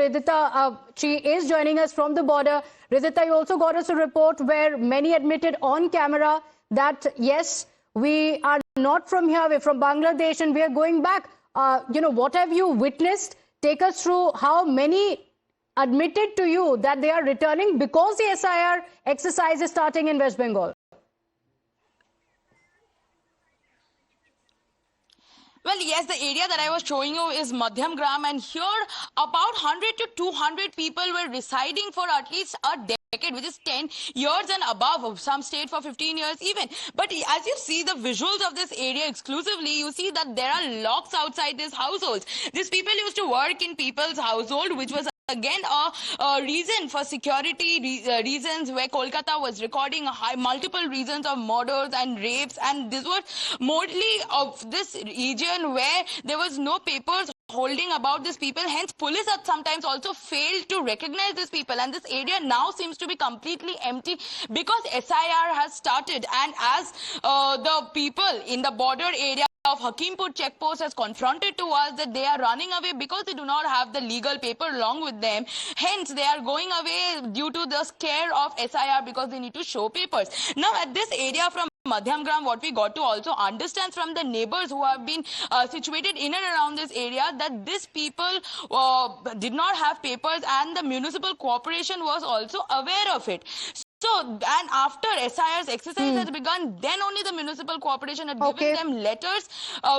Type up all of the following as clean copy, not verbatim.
Ridhita. She is joining us from the border. Ridhita, you also got us a report where many admitted on camera that, yes, we are not from here, we're from Bangladesh and we are going back. What have you witnessed? Take us through how many admitted to you that they are returning because the SIR exercise is starting in West Bengal. Well, yes, the area that I was showing you is Madhyamgram, and here about 100 to 200 people were residing for at least a decade, which is 10 years and above. Some stayed for 15 years even. But as you see the visuals of this area exclusively, you see that there are locks outside these households. These people used to work in people's household, which was again a reason for security reasons, where Kolkata was recording multiple reasons of murders and rapes, and this was mostly of this region where there was no papers holding about these people. Hence, police had sometimes also failed to recognize these people, and this area now seems to be completely empty because SIR has started. And as the people in the border area of Hakimpur checkpost has confronted to us that they are running away because they do not have the legal paper along with them. Hence, they are going away due to the scare of SIR because they need to show papers. Now, at this area from Madhyamgram, what we got to also understand from the neighbors who have been situated in and around this area, that these people did not have papers and the municipal corporation was also aware of it. So, and after SIR's exercise has begun, then only the municipal corporation had given them letters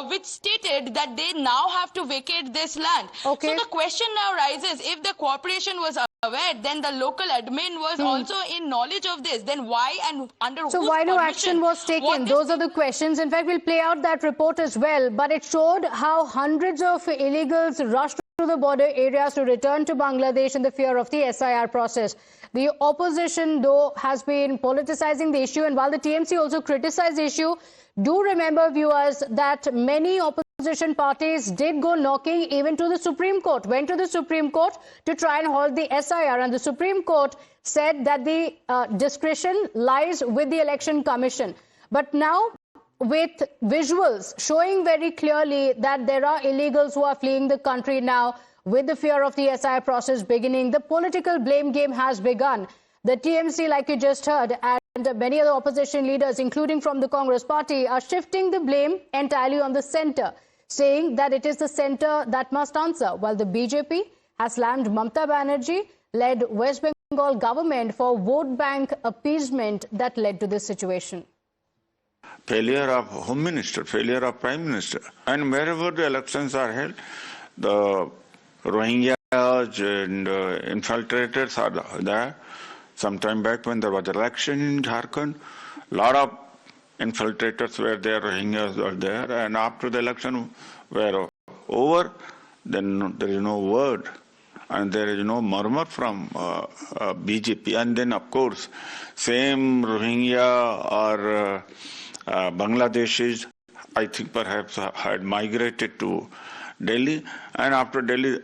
which stated that they now have to vacate this land. So the question now rises, if the corporation was aware, then the local admin was also in knowledge of this, then why and under whose why no action was taken? Those are the questions. In fact, we'll play out that report as well, but it showed how hundreds of illegals rushed to the border areas to return to Bangladesh in the fear of the SIR process. The opposition, though, has been politicizing the issue, and while the TMC also criticized the issue, do remember, viewers, that many opposition parties did go knocking even to the Supreme Court, went to the Supreme Court to try and halt the SIR, and the Supreme Court said that the discretion lies with the Election Commission. But now, with visuals showing very clearly that there are illegals who are fleeing the country now, with the fear of the SIR process beginning, the political blame game has begun. The TMC, like you just heard, and many other opposition leaders, including from the Congress party, are shifting the blame entirely on the centre, saying that it is the centre that must answer, while the BJP has slammed Mamata Banerjee-led West Bengal government for vote bank appeasement that led to this situation. Failure of Home Minister, failure of Prime Minister. And wherever the elections are held, the Rohingyas and infiltrators are there. Some time back when there was election in Jharkhand, a lot of infiltrators were there, Rohingyas were there, and after the election were over, then there is no word and there is no murmur from BJP. And then, of course, same Rohingya or Bangladeshis, I think perhaps had migrated to Delhi, and after Delhi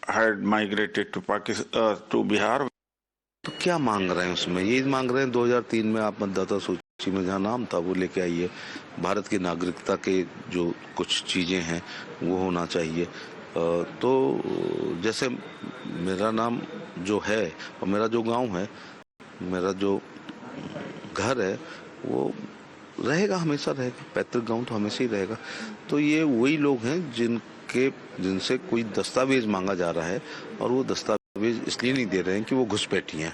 had migrated to Pakistan, to Bihar. तो क्या मांग रहे हैं उसमें? ये मांग रहे हैं 2003 में आप मतदाता सूची में जहाँ नाम था वो लेके आइए, भारत की नागरिकता के जो कुछ चीजें हैं वो होना चाहिए। तो जैसे मेरा नाम जो है और मेरा जो गांव है, मेरा जो घर है, वो रहेगा, हमेशा रहेगा, पैतृक गांव तो हमेशा ही रहेगा। तो ये वही लोग हैं जिनसे कोई दस्तावेज मांगा जा रहा है, और वो दस्तावेज इसलिए नहीं दे रहे हैं कि वो घुसपैठी हैं।